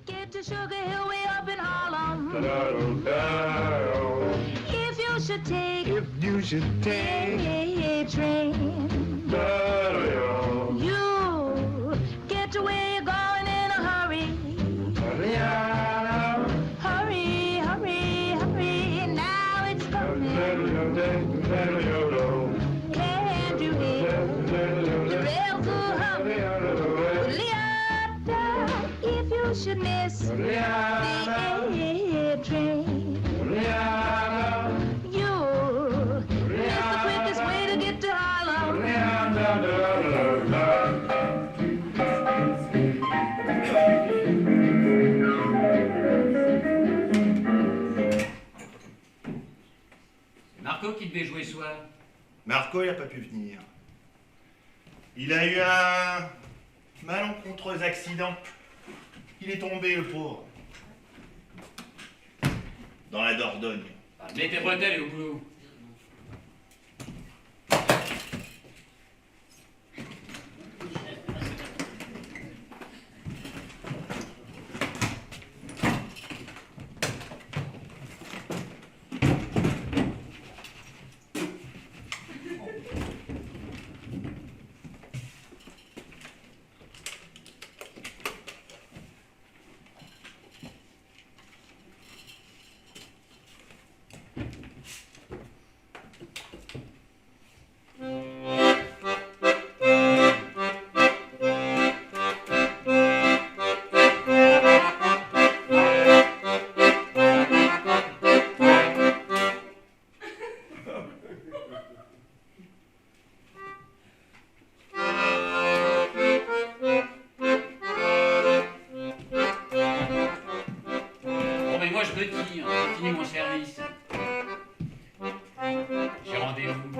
Get to Sugar Hill way up in Harlem. If you should take a train, you get to where you're going in a hurry. Hurry, hurry, hurry, now it's coming. Can't you hear the rails are humming? If you should miss the train, you'll miss the quickest way to get to Harlem. Marco qui devait jouer ce soir. Marco, il n'a pas pu venir. Il a eu un malencontreux accident. Il est tombé, le pauvre. Dans la Dordogne. Mets tes bretelles et au boulot. Continue mon service. J'ai rendez-vous.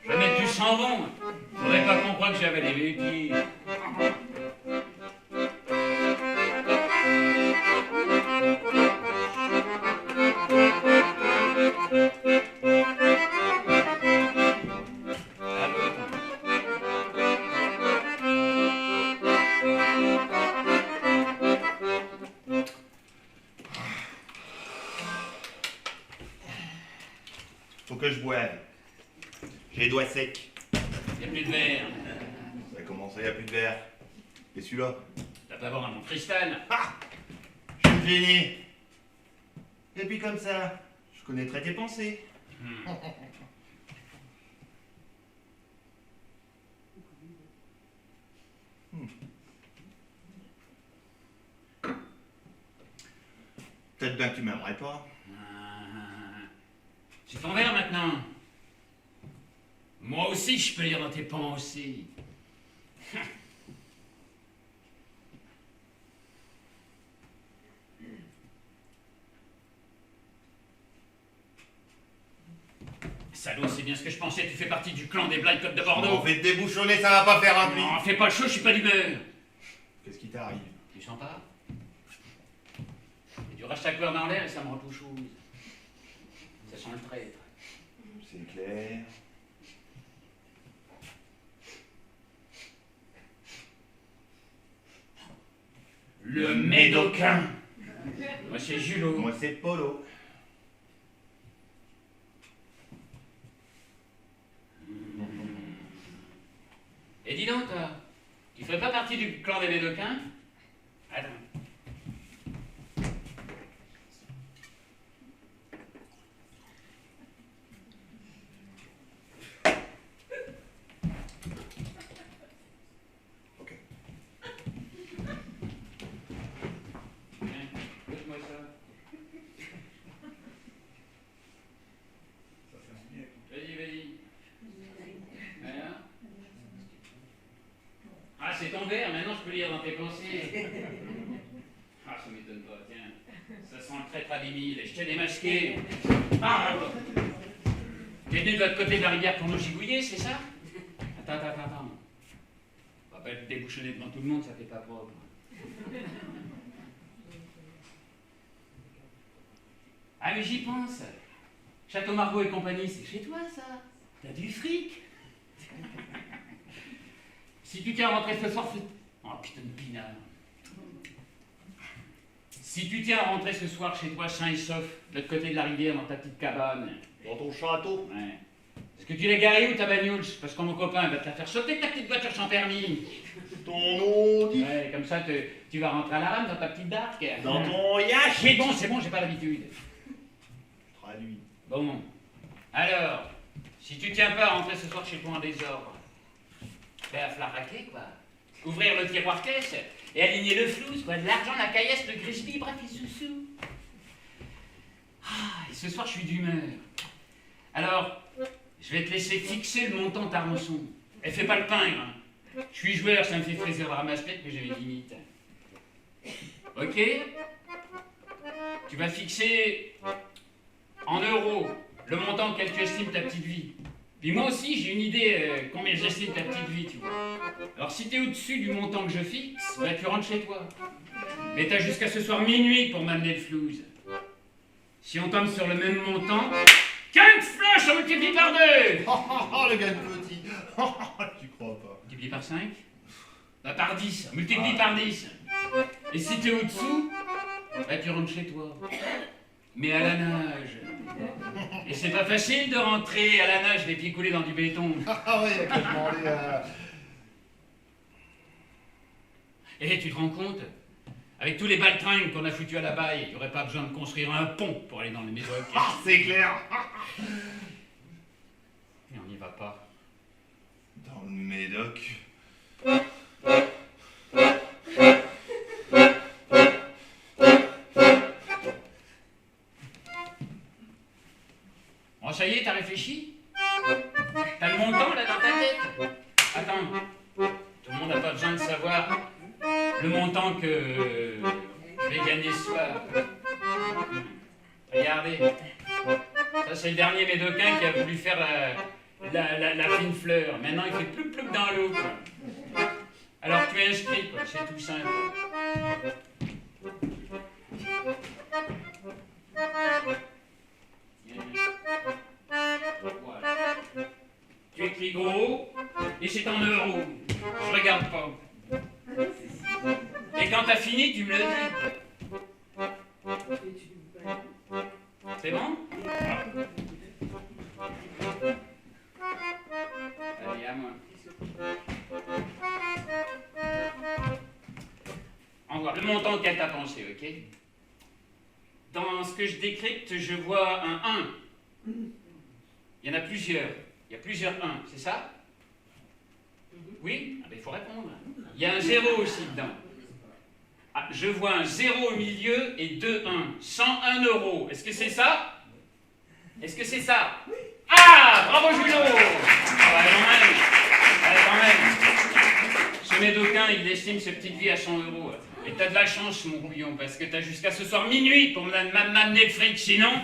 Je vais mettre du chambon. Faudrait pas qu'on croie que j'avais les pieds. Faut que je boive. J'ai les doigts secs. Y a plus de verre. Ça a commencé, y a plus de verre. Et celui-là? T'as pas boire à mon cristal. Ah! Je suis gêné. Et puis comme ça, je connaîtrai tes pensées. Peut-être bien que tu m'aimerais pas. C'est ton verre maintenant. Moi aussi, je peux lire dans tes pensées. Salaud, c'est bien ce que je pensais. Tu fais partie du clan des Blind Club de Bordeaux. On fait te débouchonner, ça va pas faire un pli. Non, fais pas le chaud, je suis pas d'humeur. Qu'est-ce qui t'arrive? Tu sens pas? Il y a du Rastaquouère dans l'air et ça me rend tout chose. Ça sent le traître. C'est clair. Le Médocain. Moi c'est Julot. Moi c'est Polo. Et dis donc, toi, tu ferais pas partie du clan des Médocains? Attends. Ok. Tiens, goûte-moi ça. Vas-y, vas-y. Voilà. Ah, c'est ton verre, maintenant je peux lire dans tes pensées. Ah, ça m'étonne pas, tiens. Ça sent le traître à 10 000, et je t'ai démasqué. Ah, t'es venu de l'autre côté de la rivière pour nous gigouiller, c'est ça? Attends. On va pas être débouchonné devant tout le monde, ça fait pas propre. Ah mais j'y pense. Château Margaux et compagnie, c'est chez toi ça. T'as du fric. Si tu tiens à rentrer ce soir, oh putain de pinard. Si tu tiens à rentrer ce soir chez toi sain et sauf, de l'autre côté de la rivière, dans ta petite cabane. Dans ton château. Ouais. Est-ce que tu l'as garé ou ta bagnole? Parce que mon copain va te la faire sauter ta petite voiture sans permis. Ton nom dit. Ouais, comme ça tu vas rentrer à la rame dans ta petite barque. Dans ton yacht. C'est bon, j'ai pas l'habitude. Traduit. Bon. Alors, si tu tiens pas à rentrer ce soir chez toi en désordre, fais à flarraquer, quoi. Ouvrir le tiroir caisse et aligner le flouze, quoi. De l'argent, la caillasse, le grisby, bref, les sous-sous. Ah, et ce soir, je suis d'humeur. Alors, je vais te laisser fixer le montant de ta rançon. Et fais pas le pingre, hein. Je suis joueur, ça me fait friser le ramasse-tête, mais j'ai mes limites. Ok? Tu vas fixer en euros le montant auquel tu estimes ta petite vie. Puis moi aussi, j'ai une idée combien j'estime ta petite vie, tu vois. Alors si t'es au-dessus du montant que je fixe, bah, tu rentres chez toi. Mais t'as jusqu'à ce soir minuit pour m'amener le flouze. Si on tombe sur le même montant, 15 flashs, on multiplie par 2. Le gars de petit. Tu crois pas. Multiplie par 5? Bah par 10, multiplie par 10. Et si t'es au-dessous, bah tu rentres chez toi. Mais à la nage. Et c'est pas facile de rentrer à la nage les pieds coulés dans du béton. Ah ouais, il y a qu'à demander à... Et tu te rends compte? Avec tous les baltringues qu'on a foutus à la baille, il n'y aurait pas besoin de construire un pont pour aller dans le Médoc. Ah, c'est clair. Mais on n'y va pas. Dans le Médoc. Bon, ça y est, t'as réfléchi? T'as le montant là dans ta tête? Attends, tout le monde n'a pas besoin de savoir le montant que je vais gagner ce soir. Regardez, ça c'est le dernier médocain qui a voulu faire la fine fleur. Maintenant il fait ploup ploup dans l'eau. Alors tu es inscrit, quoi, c'est tout simple. Voilà. Tu écris gros et c'est en euros. Je regarde pas. Et quand t'as fini, tu me le dis. C'est bon? Allez, à moi. On voit le montant auquel t'as pensé, ok? Dans ce que je décrypte, je vois un 1. Il y en a plusieurs. Il y a plusieurs 1, c'est ça? Oui? Ah ben, il faut répondre. Il y a un 0 aussi dedans. Ah, je vois un 0 au milieu et 2 1. 101 €. Est-ce que c'est ça? Est-ce que c'est ça? Ah! Bravo Julot! Ah ouais, quand même. Ce médocain, il estime ses petites vies à 100 €. Et t'as de la chance, mon couillon, parce que t'as jusqu'à ce soir minuit pour m'amener le fric, sinon...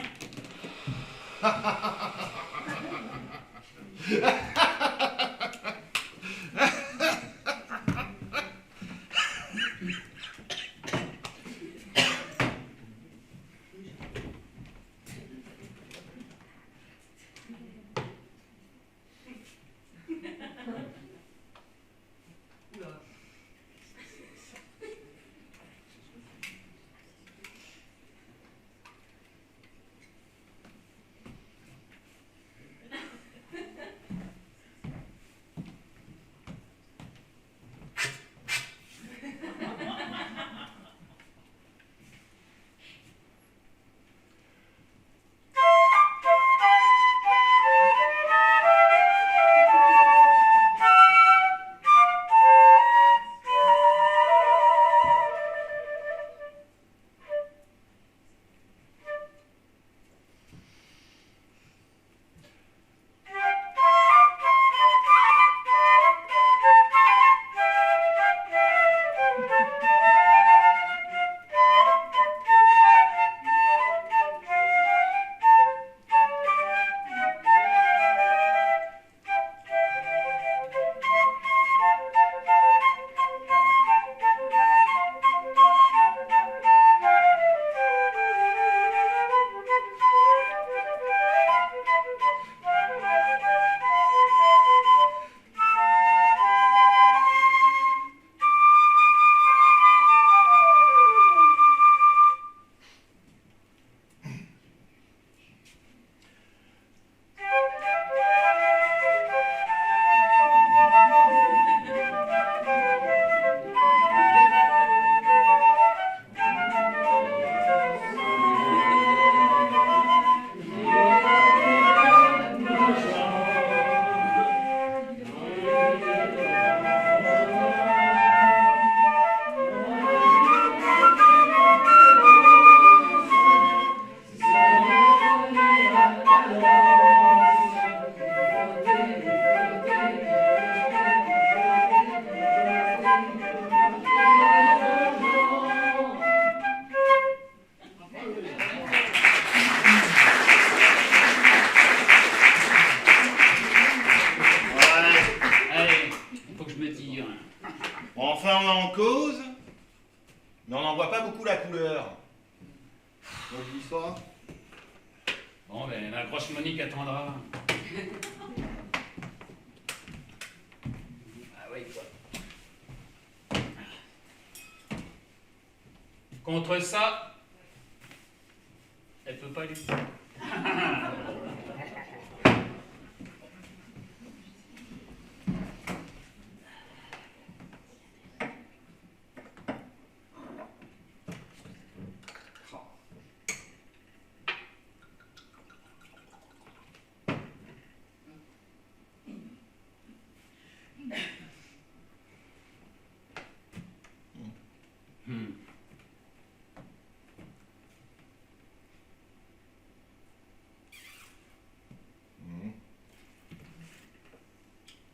Enfin, on en cause, mais on n'en voit pas beaucoup la couleur. Moi, je dis ça. Bon, ben, la grosse Monique attendra. Ah oui, quoi. Contre ça, elle peut pas lutter.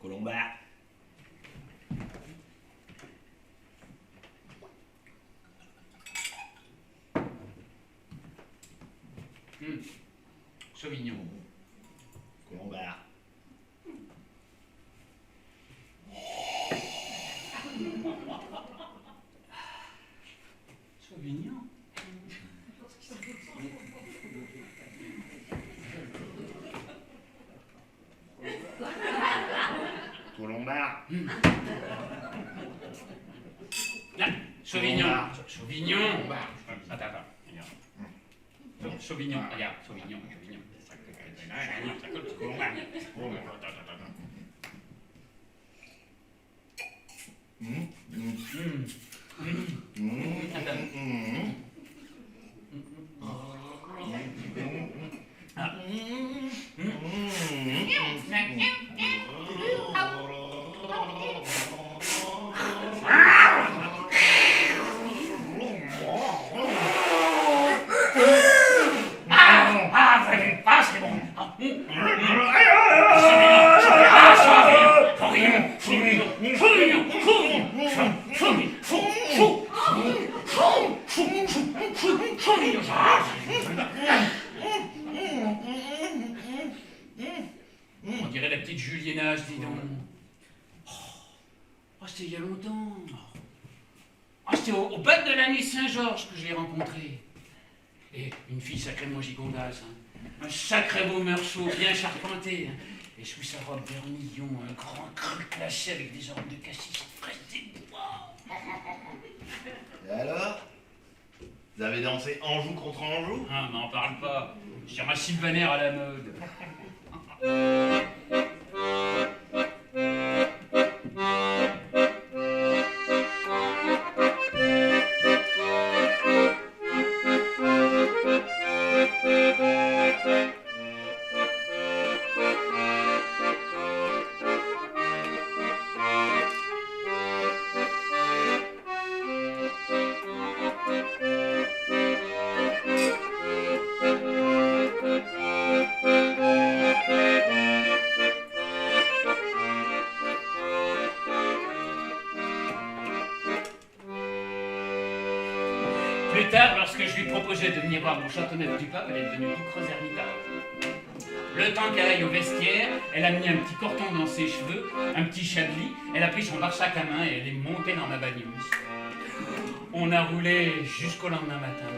Colombard. Sauvignon. Colombard. Sauvignon. Colombard. Là, Sauvignon. Sauvignon. Attends. Sauvignon. Regarde, Sauvignon. Colombard. C'est bon. On dirait la petite Juliennage, dis donc. Oh, c'était il y a longtemps. Oh, c'était au bac de l'année Saint-Georges que je l'ai rencontré. Et une fille sacrément gigondasse, hein. Un sacré beau meursault, bien charpenté. Hein. Et sous sa robe vermillon, un grand cru classé avec des ormes de cassis fraîches des bois. Et alors? Vous avez dansé Anjou contre Anjou? Ah, n'en parle pas. J'ai un Sylvaner à la mode. Plus tard, lorsque je lui proposais de venir voir mon châteauneuf du pape, elle est devenue tout creuse ermitard. Le temps qu'elle aille au vestiaire, elle a mis un petit cordon dans ses cheveux, un petit chablis, elle a pris son bar-sac à main et elle est montée dans ma bagnole. On a roulé jusqu'au lendemain matin.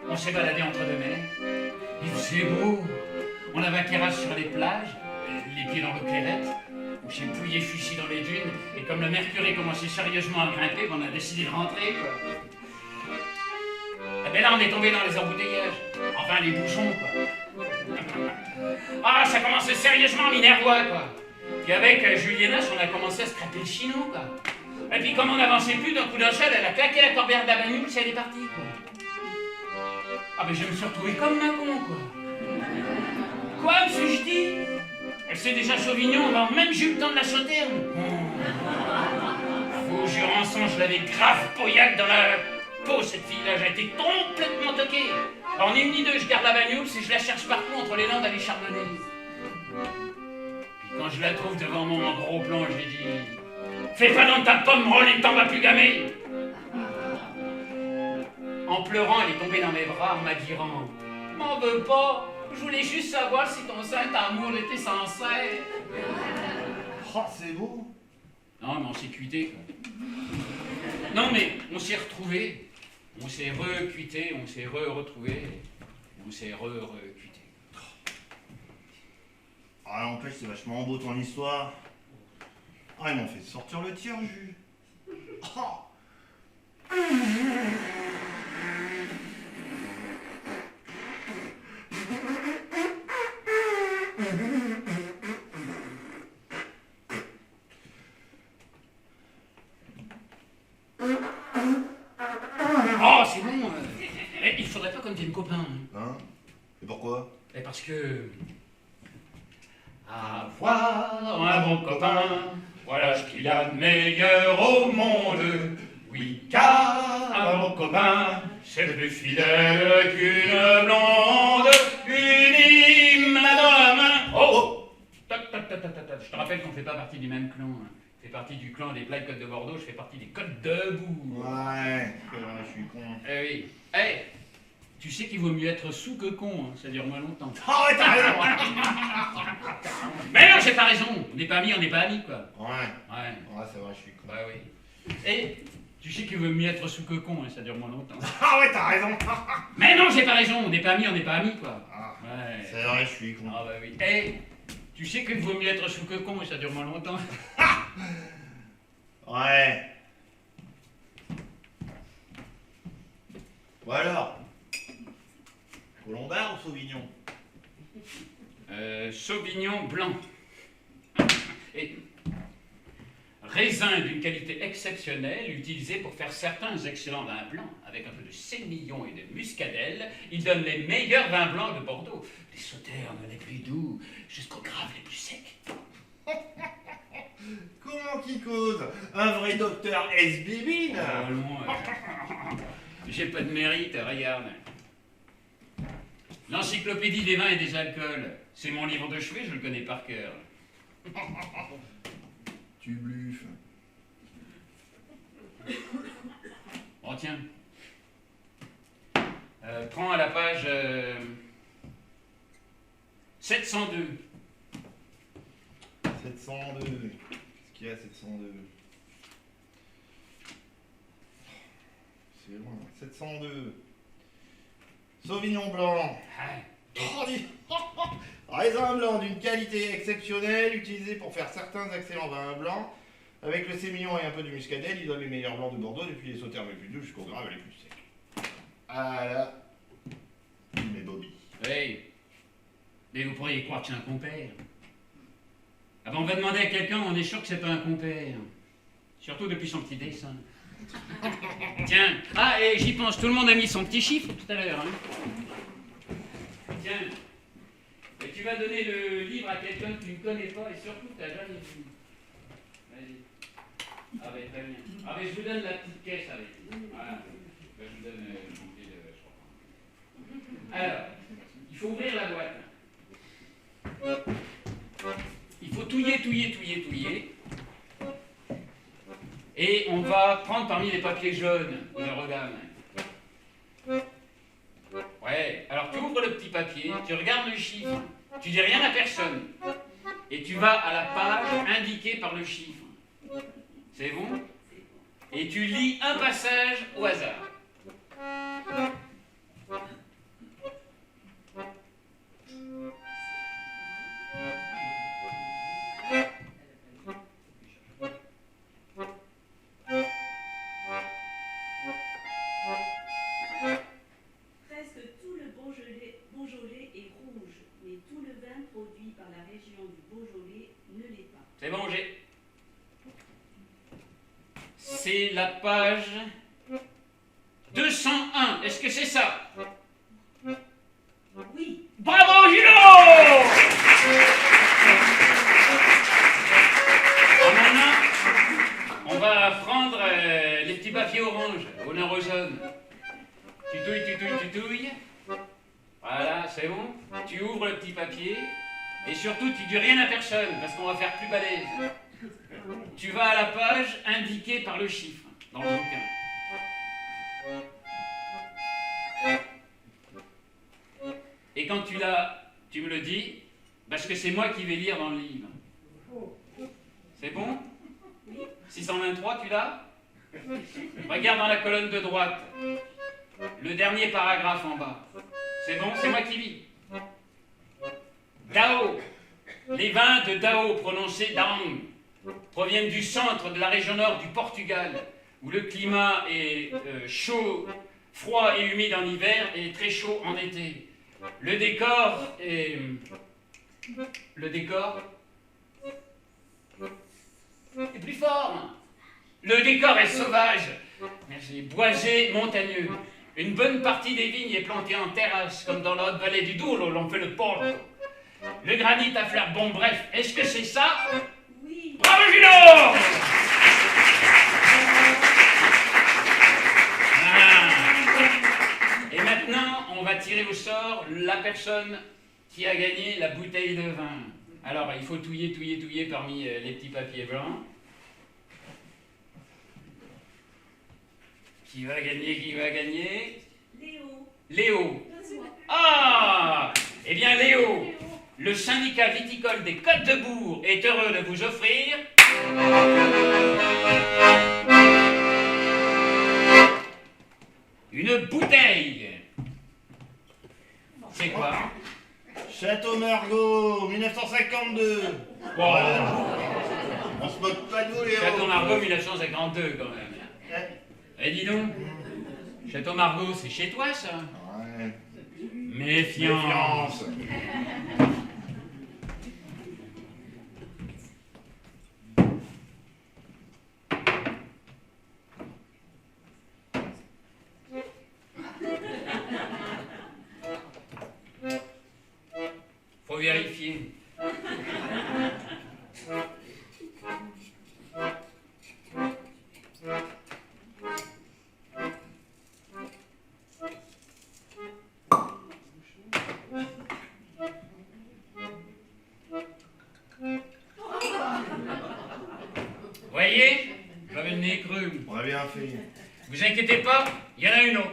On s'est baladé entre deux mers. Il faisait beau. On avait un terrasse sur les plages, les pieds dans l'eau clairette. On s'est pouillé fusil dans les dunes, et comme le mercure commençait sérieusement à grimper, on a décidé de rentrer, quoi. Et bien là, on est tombé dans les embouteillages. Enfin, les bouchons, quoi. Ah, ça commençait sérieusement minervois, quoi. Puis avec Juliennage, on a commencé à se craper le chino, quoi. Et puis comme on n'avançait plus, d'un coup d'un seul, elle a claqué la corbière de la bagnole, puis elle est partie, quoi. Ah, ben je me suis retrouvé comme un con, quoi. Quoi, me suis-je dit? Elle sait déjà Sauvignon, on a même eu le temps de la sauter. Vos juransons, je l'avais grave poillac dans la peau, cette fille-là. J'ai été complètement toqué. Alors, ni une ni deux, je garde la bagnole, et je la cherche partout entre les landes à les charbonner. Puis quand je la trouve devant moi en gros plan, je lui dis: fais pas dans ta pomme, Roland, t'en vas plus gamer. En pleurant, elle est tombée dans mes bras en m'adirant: m'en veux pas. Je voulais juste savoir si ton saint amour était sincère. Oh, c'est beau. Non, mais on s'est cuité, quoi. Non, mais on s'est retrouvés. On s'est recuité, on s'est retrouvés. On s'est recuité. Ah, n'empêche, c'est vachement beau ton histoire. Ah, ils m'ont fait sortir le tire-jus. Oh. Oh, c'est bon. Il faudrait pas qu'on devienne copains. Hein? Et pourquoi? Et parce que... Avoir un bon copain, voilà ce qu'il y a de meilleur au monde. Oui, car un bon copain, c'est plus fidèle qu'une blonde, une main dans la main. Oh! Toc, toc, toc, toc, toc. Je te rappelle qu'on fait pas partie du même clan. Je fais partie du clan des Plaques Côtes de Bordeaux, je fais partie des Côtes debout. Ouais, je suis con. Eh oui. Eh, tu sais qu'il vaut mieux être sous que con, hein, ça dure moins longtemps. Oh, ouais, t'as raison. Mais non, j'ai pas raison. On n'est pas amis, on n'est pas amis, quoi. Ouais, Ouais. ouais, c'est vrai, je suis con. Bah oui. Et tu sais qu'il vaut mieux être sous que con, hein, ça dure moins longtemps. Ah ouais, t'as raison. Mais non, j'ai pas raison. On n'est pas amis, on n'est pas amis, quoi. Ah, Ouais. c'est vrai, je suis con. Ah bah oui. Et tu sais qu'il vaut mieux être sous que con, et ça dure moins longtemps. Ouais. Ou alors, Colombard ou Sauvignon? Sauvignon blanc. Et raisin d'une qualité exceptionnelle, utilisé pour faire certains excellents vins blancs. Avec un peu de sémillon et de muscadelle, il donne les meilleurs vins blancs de Bordeaux. Les sauternes les plus doux, jusqu'aux graves les plus secs. Comment qui cause? Un vrai docteur S-Bibine? Oh non, j'ai pas de mérite, regarde. L'encyclopédie des vins et des alcools. C'est mon livre de chevet, je le connais par cœur. Tu bluffes. Oh tiens. Prends à la page 702. 702. Qu'est-ce qu'il y a 702? C'est loin. 702. Sauvignon blanc. Ah, Oh, dis- Raisin blanc d'une qualité exceptionnelle, utilisé pour faire certains excellents vins blancs. Avec le sémillon et un peu de muscadelle, il donne les meilleurs blancs de Bordeaux, depuis les sauternes les plus doux jusqu'aux graves les plus secs. Voilà. Mais Bobby. oui. Mais vous pourriez croire que c'est un compère. Ah ben on va demander à quelqu'un, on est sûr que c'est pas un compère. Surtout depuis son petit dessin. Tiens, ah et j'y pense, tout le monde a mis son petit chiffre tout à l'heure. Hein. Tiens, et tu vas donner le livre à quelqu'un que tu ne connais pas et surtout que tu n'as jamais vu. Vas-y. Ah ben très bien. Ah ben je vous donne la petite caisse avec. Voilà. Ben, je vous donne mon petit je crois. Alors, il faut ouvrir la boîte. Il faut touiller. Et on va prendre parmi les papiers jaunes, on les regarde. Ouais, alors tu ouvres le petit papier, tu regardes le chiffre, tu dis rien à personne. Et tu vas à la page indiquée par le chiffre. C'est bon? Et tu lis un passage au hasard. Presque tout le Beaujolais est rouge, mais tout le vin produit par la région du Beaujolais ne l'est pas. C'est bon, j'ai. C'est la page 201. Est-ce que c'est ça? Oui, Bravo, Gino! Alors maintenant, on va prendre les petits papiers orange, honneur aux hommes. Tu touilles. Voilà, c'est bon. Tu ouvres le petit papier. Et surtout, tu dis rien à personne, parce qu'on va faire plus balèze. Tu vas à la page indiquée par le chiffre, dans le bouquin. Et quand tu l'as, tu me le dis, parce que c'est moi qui vais lire dans le livre. C'est bon? 623, tu l'as? Regarde dans la colonne de droite. Le dernier paragraphe en bas. C'est bon, c'est moi qui lis. Dao. Les vins de Dao, prononcés Dang, proviennent du centre de la région nord du Portugal, où le climat est chaud, froid et humide en hiver et très chaud en été. Le décor est plus fort. Le décor est sauvage, boisé, montagneux. Une bonne partie des vignes est plantée en terrasse, comme dans la haute vallée du Douro, où l'on fait le Porto. Le granit à fleurs, bon bref, est-ce que c'est ça? Oui. Bravo Gino! Et maintenant, on va tirer au sort la personne qui a gagné la bouteille de vin. Alors, il faut touiller parmi les petits papiers blancs. Qui va gagner? Léo. Léo. C'est moi. Ah! Eh bien, Léo, le syndicat viticole des Côtes de Bourg est heureux de vous offrir... une bouteille. C'est quoi? Château Margaux, 1952. Bon, On se moque pas de vous, Léo. Château Margaux 1952 quand même. Eh dis donc, Château Margaux, c'est chez toi ça? Ouais. Méfiance. Faut vérifier. Voyez, j'avais le nez creux. On a bien fait. Vous inquiétez pas, il y en a une autre.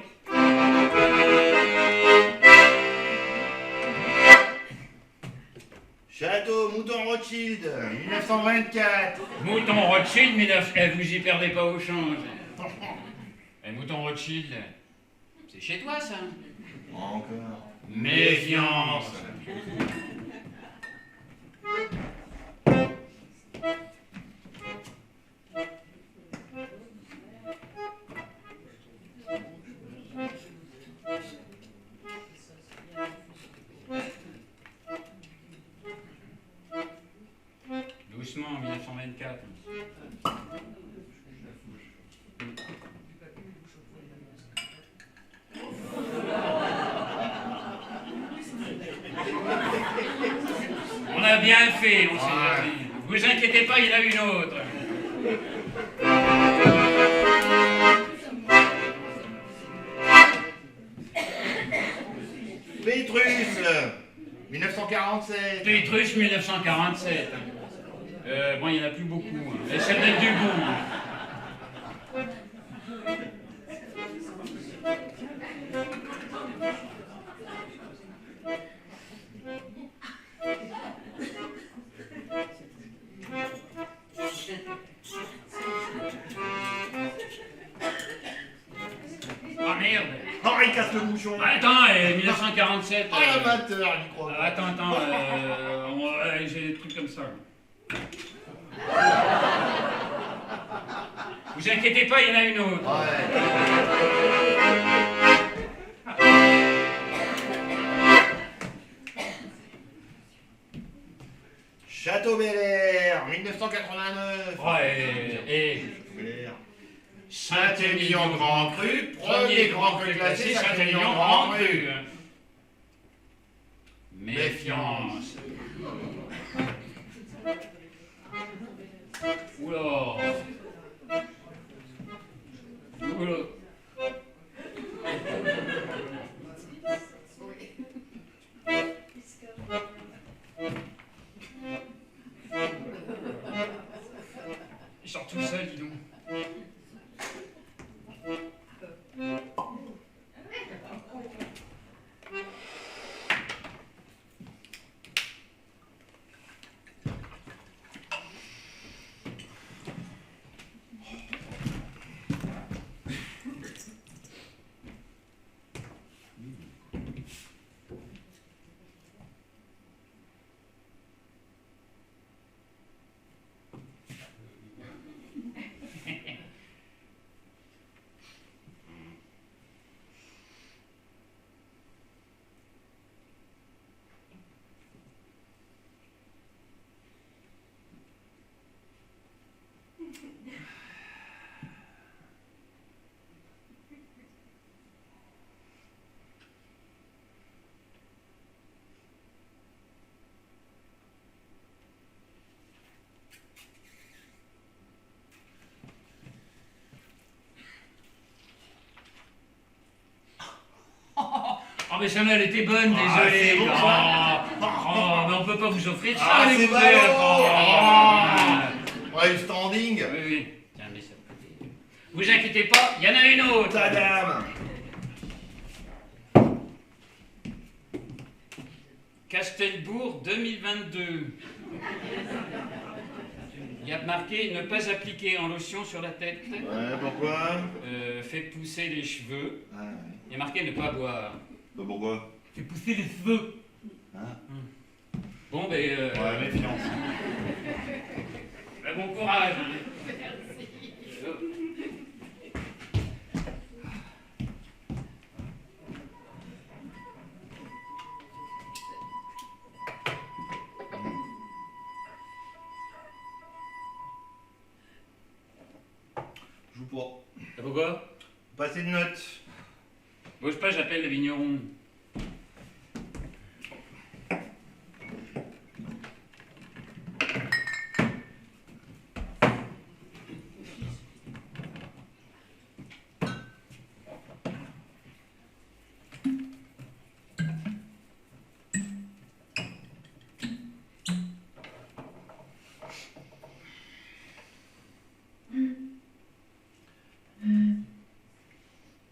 Château Mouton Rothschild, 1924. Mouton Rothschild, 19... Eh, vous y perdez pas au change. Eh, Mouton Rothschild, c'est chez toi ça? Encore. Méfiance. Doucement, 1924. On a bien fait, on s'est servi. Vous inquiétez pas, il y en a une autre. Pétrus, 1947. Pétrus 1947. Bon, il n'y en a plus beaucoup. Hein. Et ça donne du goût. Ah merde. Oh, il casse le bouchon. Attends, 1947. Oh, l'amateur, j'y crois. Attends, j'ai des trucs comme ça. Vous inquiétez pas, il y en a une autre. Ouais. Château Bel Air, 1989. Ouais, et Bel Air. Saint-Émilion Grand Cru, premier grand cru classé, Saint-Émilion Grand Cru. Méfiance. Oula. Oula. Il sort tout seul, dis donc. mais celle-là, elle était bonne, Ah, désolé. c'est bon, ça. Mais on peut pas vous offrir ça, Ah, les c'est couverts. ballot. Ah. Ouais, le standing. Oui, oui. Tiens, mets ça de côté. Vous inquiétez pas, il y en a une autre. Madame. Castelbourg 2022. Il y a marqué ne pas appliquer en lotion sur la tête. Ouais, pourquoi? Fait pousser les cheveux. Ah, ouais. Il y a marqué ne pas boire. Bah, pourquoi? Fait pousser les cheveux. Hein? Bon, ben. Ouais, méfiance. Ben, bon courage. Hein. Joue pas. Et pourquoi? Passez de notes. Bouge pas, j'appelle le vigneron.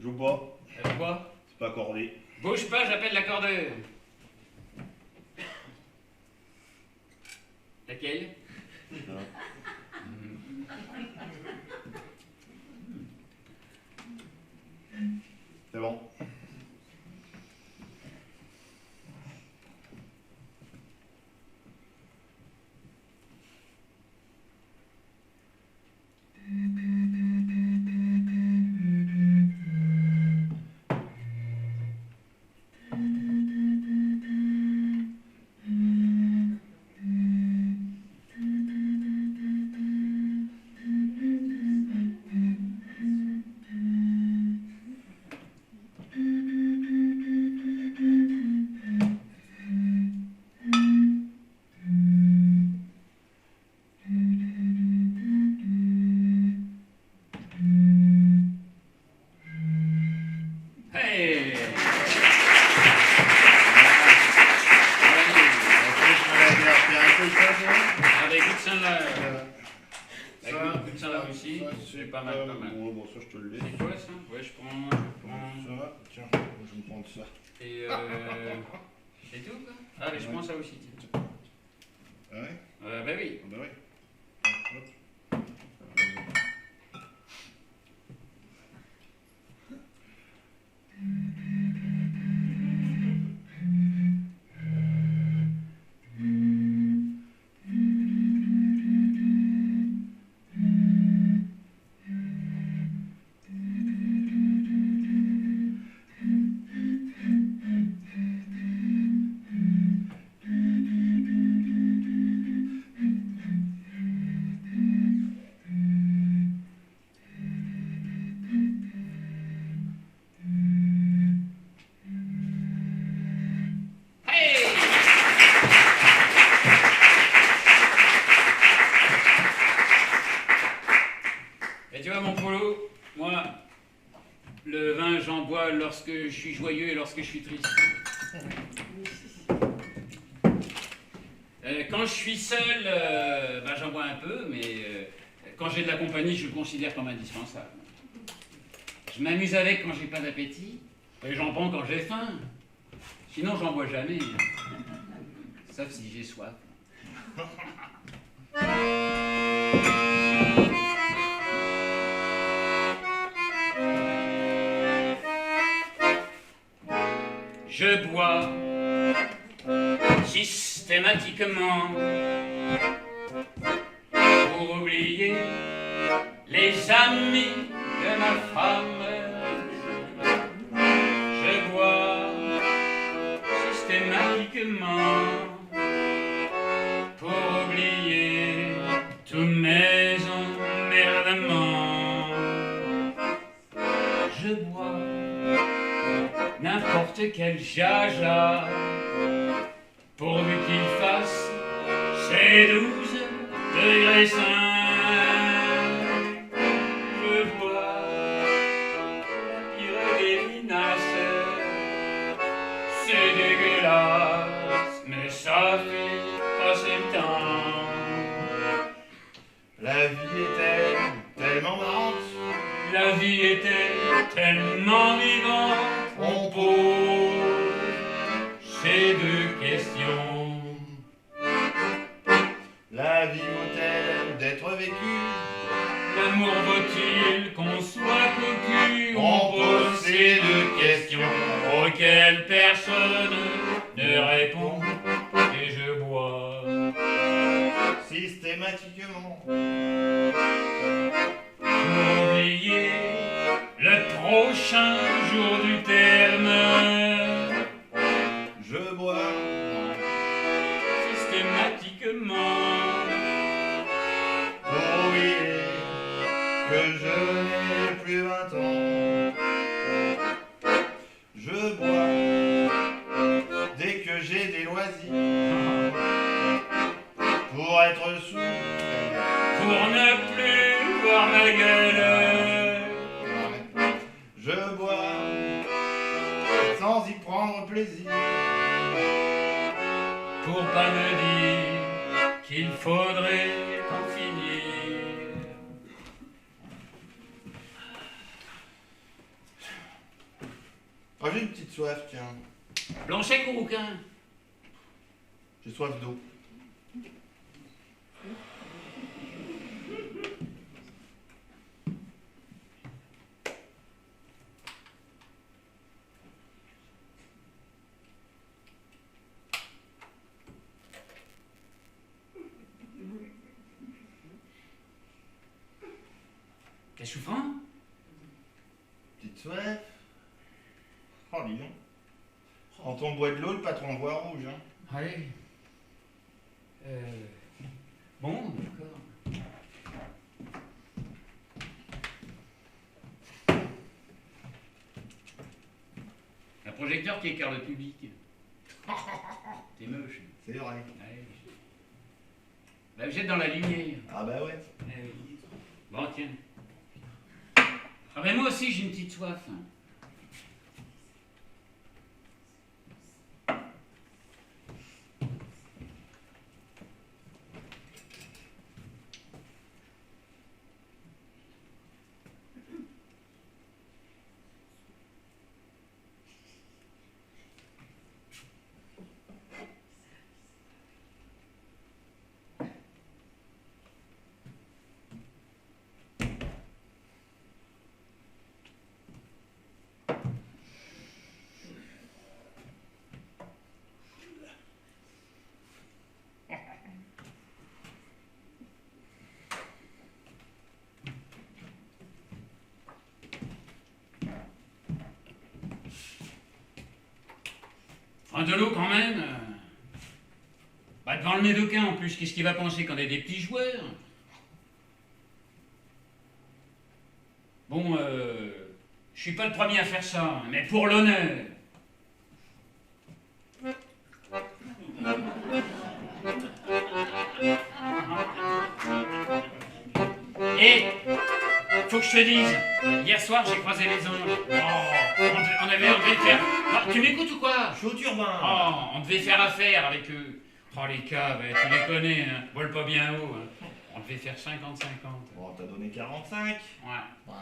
Joue pas. Et pourquoi? C'est pas accordé. Bouge pas, j'appelle l'accordeur. Laquelle? C'est bon. Hey! Ah, des goûts de Saint-Leur. Des goûts de Saint-Leur aussi. C'est pas mal, pas mal. Bon, ça, je te le laisse. C'est quoi ça? Ouais, je prends. Ça, tiens, je vais me prendre ça. Et c'est tout quoi? Ah, mais je prends ça aussi. Tiens. Ah ouais? Bah oui. Ah bah oui. Hop. Et tu vois mon polo, moi, le vin j'en bois lorsque je suis joyeux et lorsque je suis triste. Quand je suis seul, bah, j'en bois un peu, mais quand j'ai de la compagnie, je le considère comme indispensable. Je m'amuse avec quand j'ai pas d'appétit, et j'en prends quand j'ai faim. Sinon, j'en bois jamais. Sauf si j'ai soif. Je bois systématiquement pour oublier les amis de ma femme. Je bois systématiquement pour oublier tous mes emmerdements. Je bois n'importe quel jaja, pourvu qu'il fasse ses 12 degrés 5. Je bois la pire des vinasses, vie était tellement marrante. La vie était tellement vivante. On pose ces deux questions. La vie vaut-elle d'être vécue? L'amour vaut-il qu'on soit cocu? On pose ces deux questions auxquelles personne ne répond. Et je bois systématiquement pour oublier le prochain jour du terme. Je bois Systématiquement pour oublier que je n'ai plus 20 ans. Je bois dès que j'ai des loisirs pour être sous, pour ne plus voir ma gueule. je bois sans y prendre plaisir. Pour pas me dire qu'il faudrait en finir. Ah, j'ai une petite soif, tiens. Blanchet ou rouquin? J'ai soif d'eau. T'es souffrant? Petite soif. Oh, dis donc. Quand on boit de l'eau, le patron voit rouge, hein. Ouais. Bon, d'accord. Un projecteur qui éclaire le public. T'es moche. C'est vrai. Ouais. Bah, jette dans la lumière. Ah bah ouais. Bon, tiens. Ah ben moi aussi j'ai une petite soif. Un de l'eau quand même. Bah devant le Médocain en plus, qu'est-ce qu'il va penser qu'on est des petits joueurs? Bon, je suis pas le premier à faire ça, mais pour l'honneur. Et faut que je te dise, hier soir j'ai croisé les anges. Oh, on devait faire. Oh, tu m'écoutes ou quoi? Chaud turbin. Oh, on devait faire affaire avec eux. Oh les caves, tu les connais, hein. Vole pas bien haut. Hein. On devait faire 50-50. Bon, t'as donné 45. Ouais. Ouais.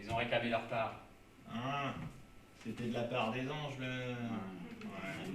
Ils ont réclamé leur part. Ah, c'était de la part des anges, le... Ouais.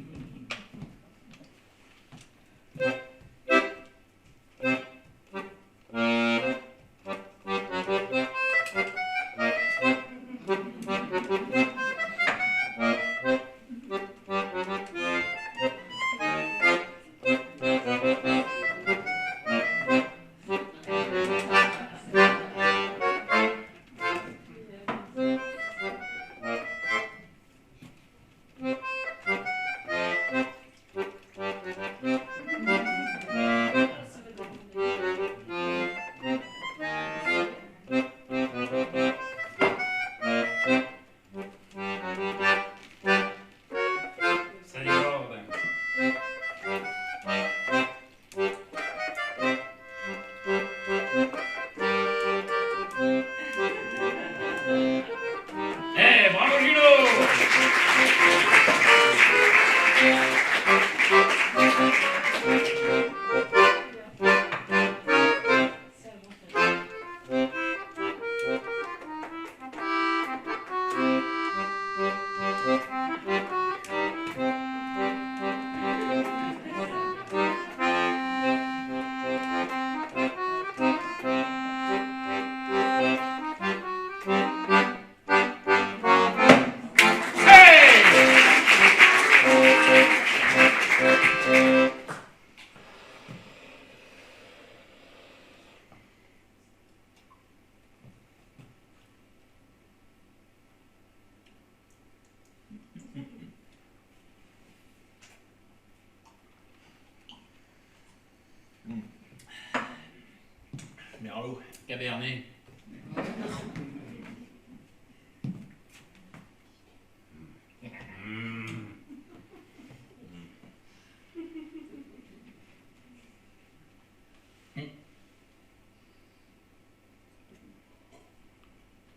Cabernet.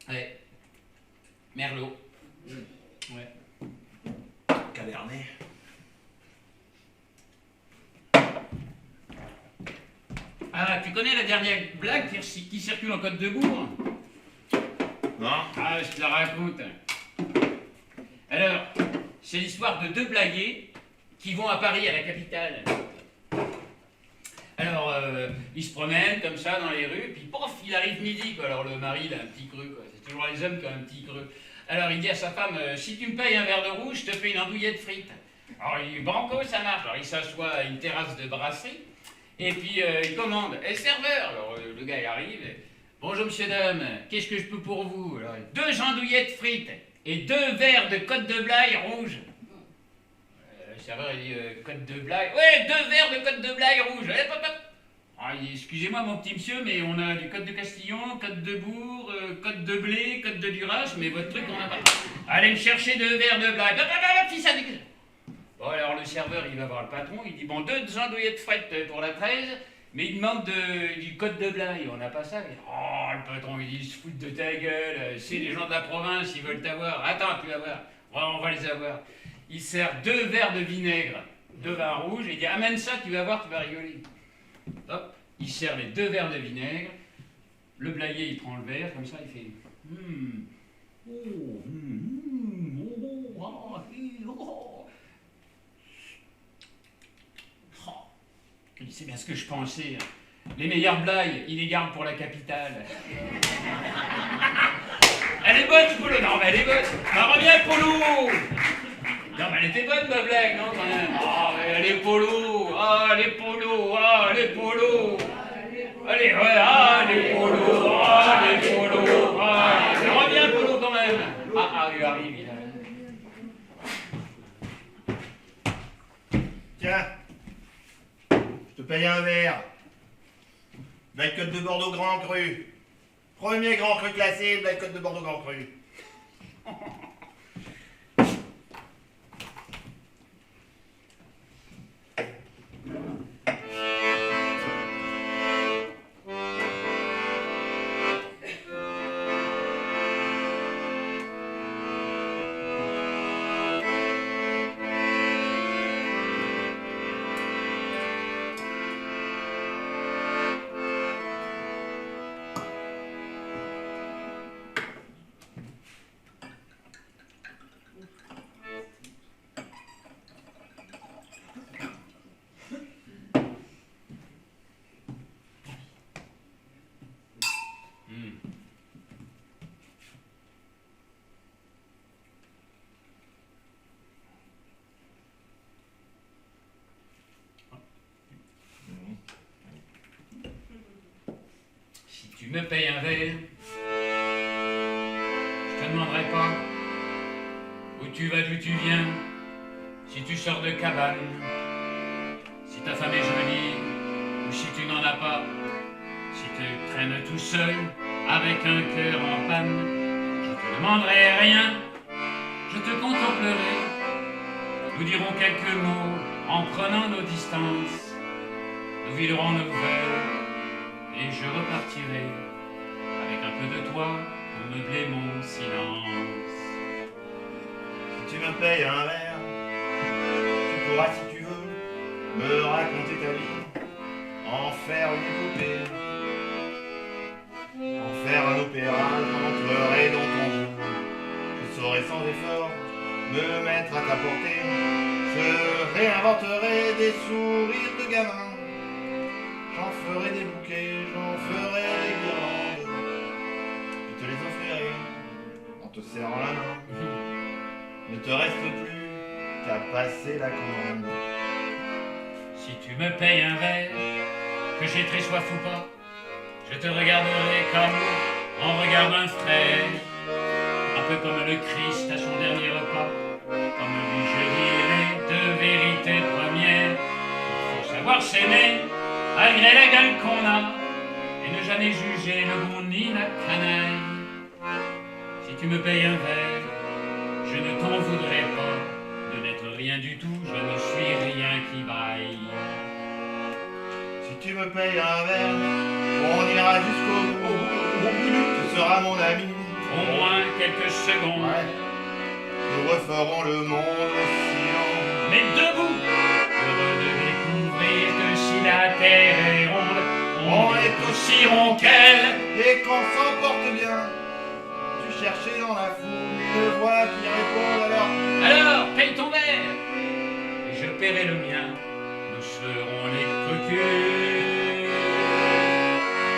Ouais. Merlot. Ouais. Cabernet. Ah, tu connais la dernière blague qui circule en Côte de Bourg? Non? Ah, je te la raconte. Alors, c'est l'histoire de deux blagués qui vont à Paris, à la capitale. Alors, ils se promènent comme ça dans les rues, puis pof, il arrive midi, quoi. Alors le mari, il a un petit creux, quoi. C'est toujours les hommes qui ont un petit creux. Alors il dit à sa femme, si tu me payes un verre de rouge, je te fais une andouillette frite. Alors il dit, banco, ça marche. Alors il s'assoit à une terrasse de brasserie, et puis il commande, et serveur. Alors le gars, il arrive, bonjour monsieur, dame, qu'est-ce que je peux pour vous? Alors, 2 andouillettes frites, et 2 verres de côte de Blaye rouge. Le serveur, il dit, côte de Blaye, ouais, 2 verres de côte de Blaye rouge. Hop, hop, hop. Ah, excusez-moi mon petit monsieur, mais on a du côte de Castillon, côte de Bourg, côte de blé, côte de Duras, mais votre truc on n'a pas. Allez me chercher 2 verres de Blaye. Hop, hop, hop, si ça dégueule. Bon alors le serveur il va voir le patron, il dit bon 2 andouillettes frites pour la 13, mais il demande du côte de Blaye, on n'a pas ça. Oh le patron il dit se foutent de ta gueule, c'est les gens de la province, ils veulent t'avoir. Attends tu vas voir, on va les avoir. Il sert 2 verres de vinaigre, de vin rouge, et il dit amène ça, tu vas voir, tu vas rigoler. Hop, il sert les 2 verres de vinaigre, le blayé il prend le verre, comme ça il fait Il dit c'est bien ce que je pensais. Les meilleures blagues, il les garde pour la capitale. Elle est bonne, Polo. Non, mais elle est bonne. Bah, reviens, Polo. Non, mais elle était bonne, ma blague, non, quand même. Ah, mais elle est Polo. Ah, les Polo. Ah, les Polo. Allez, ouais, ah, les Polo. Ah, les Polo. Ah, mais reviens, Polo, quand même. Ah, il arrive, il arrive. Tiens, je te paye un verre. Black Côte de Bordeaux Grand Cru. Premier Grand Cru classé, Black Côte de Bordeaux Grand Cru. Tu me payes un verre, je te demanderai pas où tu vas, d'où tu viens, si tu sors de cabane, si ta femme est jolie ou si tu n'en as pas, si tu traînes tout seul avec un cœur en panne. Je te demanderai rien, je te contemplerai, nous dirons quelques mots en prenant nos distances, nous viderons nos verres et je repartirai avec un peu de toi pour meubler mon silence. Si tu me payes un verre, tu pourras, si tu veux, me raconter ta vie, en faire une épopée, en faire un opéra, j'entrerai dans ton jeu. Je saurai sans effort me mettre à ta portée, je réinventerai des sourires de gamin. J'en ferai des bouquets, j'en ferai des guirlandes. Je te les offrirai en te serrant la main. Ne te reste plus qu'à passer la commande. Si tu me payes un verre, que j'ai très soif ou pas, je te regarderai comme on regarde un frère, un peu comme le Christ à son dernier repas. Comme lui je dirai de vérité première, il faut savoir s'aimer malgré la gueule qu'on a et ne jamais juger le bon ni la canaille. Si tu me payes un verre, je ne t'en voudrais pas. De n'être rien du tout, je ne suis rien qui vaille. Si tu me payes un verre, on ira jusqu'au bout. Tu seras mon ami. Au moins quelques secondes. Ouais. Nous referons le monde oscillant. Mais debout, heureux de découvrir que si la terre est ronde, on est aussi rond qu'elle. Et qu'on s'en porte bien, tu cherchais dans la foule une voix qui répond Alors, paye ton verre, et je paierai le mien. Nous serons les cocus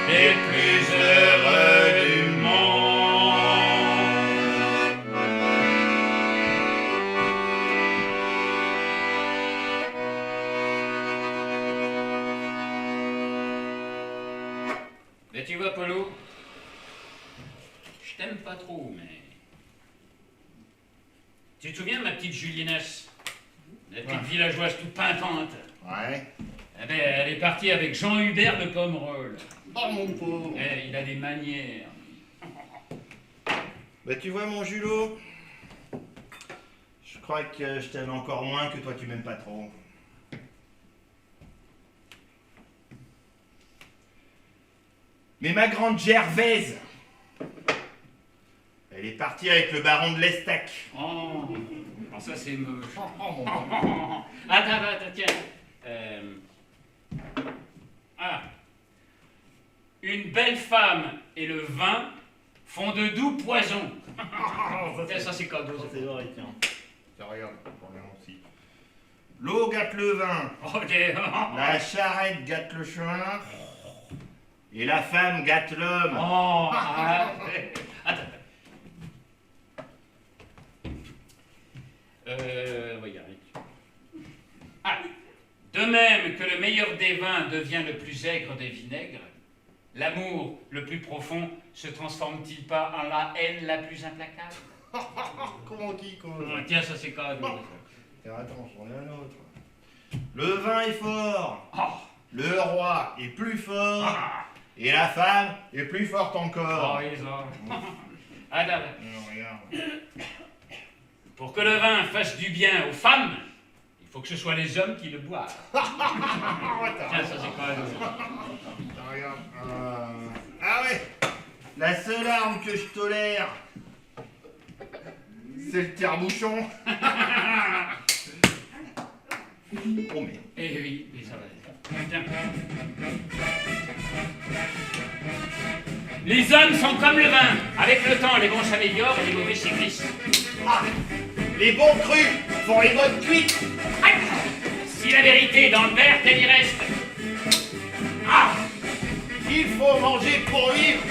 les plus heureux du monde. Mais tu vois, Polo, je t'aime pas trop, mais... Tu te souviens de ma petite Julienesse? La petite villageoise toute pimpante. Ouais. Eh ben, elle est partie avec Jean Hubert de Pomerol. Oh mon pauvre. Eh, il a des manières. Bah tu vois mon Julot, je crois que je t'aime encore moins que toi tu m'aimes pas trop. Mais ma grande Gervaise, elle est partie avec le baron de l'Estac. Oh, ça c'est moche. Mon pauvre. Attends, tiens. Ah. Une belle femme et le vin font de doux poisons. Tiens, ça c'est cadeau. C'est vrai, tiens. Tiens, regarde, regarde aussi. L'eau gâte le vin, Ok. la charrette gâte le chemin, et la femme gâte l'homme. Oh, attends. Oui, arrête. Ah, de même que le meilleur des vins devient le plus aigre des vinaigres, l'amour le plus profond se transforme-t-il pas en la haine la plus implacable? Comment qui cause? Tiens, ça c'est cadeau. Tiens, attends, j'en ai un autre. Le vin est fort, Oh, le roi est plus fort, et la femme est plus forte oh, encore. ils ont... Attends. Non, regarde. Pour que le vin fasse du bien aux femmes, il faut que ce soit les hommes qui le boivent. Tiens, ça c'est cadeau. Tiens, regarde. Ah ouais, la seule arme que je tolère, c'est le tire-bouchon. Oh mais... Eh oui, mais ça va. Tiens. Les hommes sont comme le vin. Avec le temps, les bons s'améliorent et les mauvais s'églissent. Ah, les bons crus font les bonnes cuites. Si la vérité est dans le verre, qu'elle y reste. Ah, il faut manger pour vivre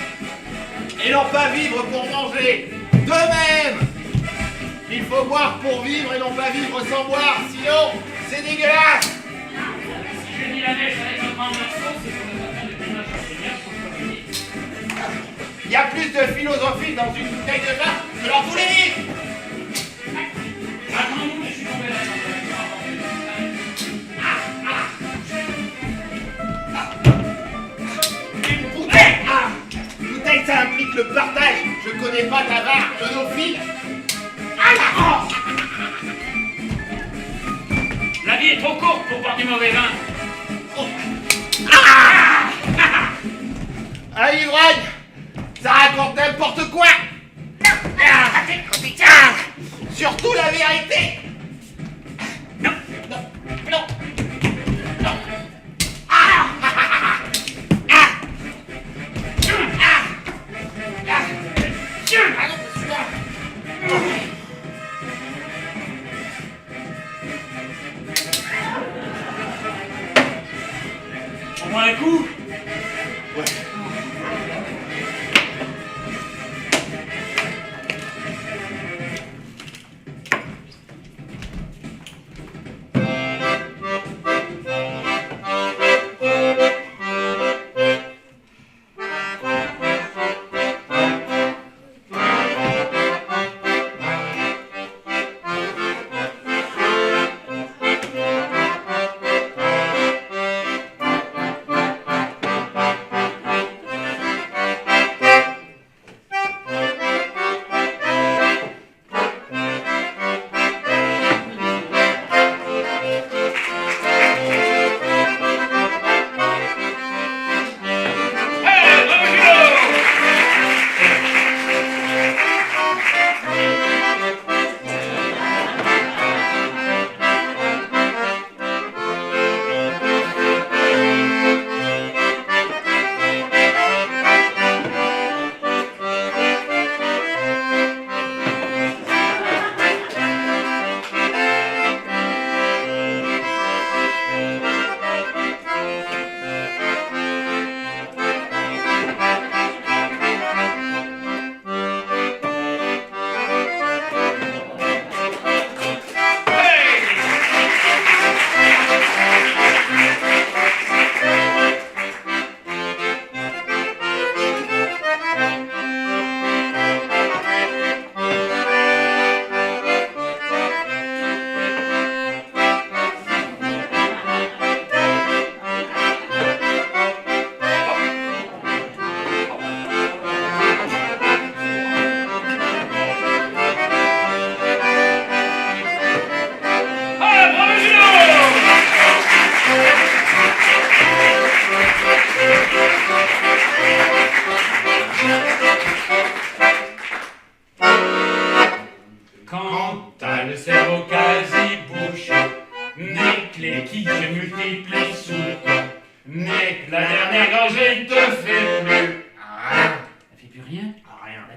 et non pas vivre pour manger. De même, il faut boire pour vivre et non pas vivre sans boire, sinon c'est dégueulasse. Si je dis la mèche avec un grand morceau, c'est pour ne pas faire de dommage enseignant pour communier. Il y a plus de philosophie dans une bouteille de vin que dans tous les livres. Attends-nous, je suis tombé là. Une bouteille. Une bouteille, ça implique le partage. Je connais pas ta barre de nos filles. La vie est trop courte pour boire du mauvais vin. Un ivrogne, ça raconte n'importe quoi. Surtout la vérité. Non. Non. Non. On voit un coup. Ouais.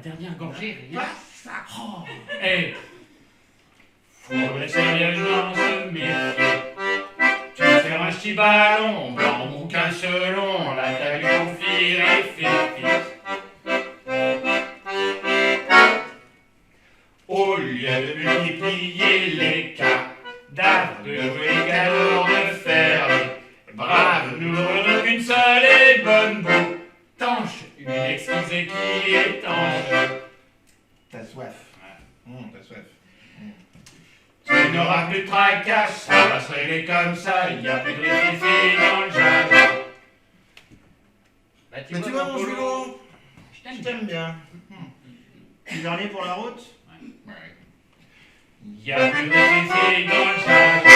dernière gorgée, rien. Pas ça. Oh, hey, faudrait sérieusement se méfier. Tu veux faire un petit ballon blanc ou qu'un selon la taille du confit et fixe. Au lieu de multiplier les cadavres de jouer galore de fer, les braves nous n'aurons qu'une seule et bonne boutanche, une exquise qui étanche. T'as soif. T'as soif. Tu n'auras plus de tracas, ça va se régler comme ça, il n'y a plus de récifs dans le jardin. Bah, Mais tu vois mon Julo, je je t'aime bien. Tu dernier pour la route? Il n'y a plus de récifs dans le jardin.